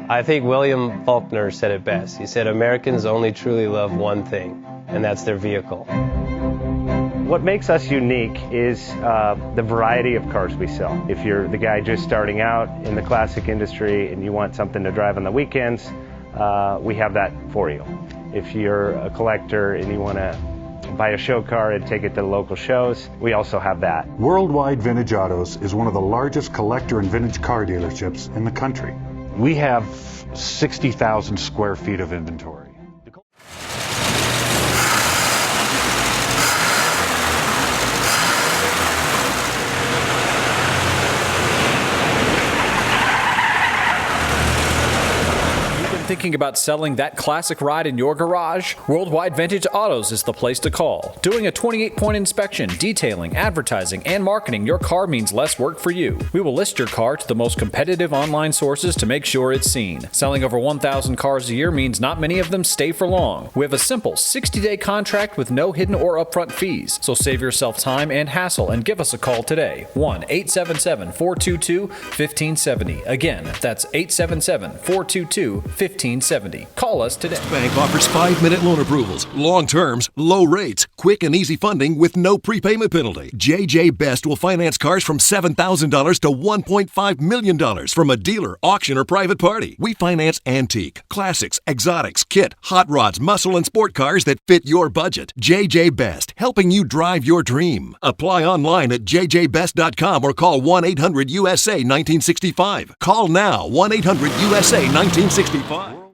I think William Faulkner said it best. He said, Americans only truly love one thing, and that's their vehicle. What makes us unique is the variety of cars we sell. If you're the guy just starting out in the classic industry and you want something to drive on the weekends, we have that for you. If you're a collector and you want to buy a show car and take it to the local shows, we also have that. Worldwide Vintage Autos is one of the largest collector and vintage car dealerships in the country. We have 60,000 square feet of inventory. Thinking about selling that classic ride in your garage? Worldwide Vintage Autos is the place to call. Doing a 28-point inspection, detailing, advertising, and marketing your car means less work for you. We will list your car to the most competitive online sources to make sure it's seen. Selling over 1,000 cars a year means not many of them stay for long. We have a simple 60-day contract with no hidden or upfront fees. So save yourself time and hassle and give us a call today. 1-877-422-1570. Again, that's 877-422-1570. Call us today. Bank offers 5-minute loan approvals, long terms, low rates, quick and easy funding with no prepayment penalty. JJ Best will finance cars from $7,000 to $1.5 million from a dealer, auction, or private party. We finance antique, classics, exotics, kit, hot rods, muscle, and sport cars that fit your budget. JJ Best, helping you drive your dream. Apply online at jjbest.com or call 1-800-USA-1965. Call now, 1-800-USA-1965.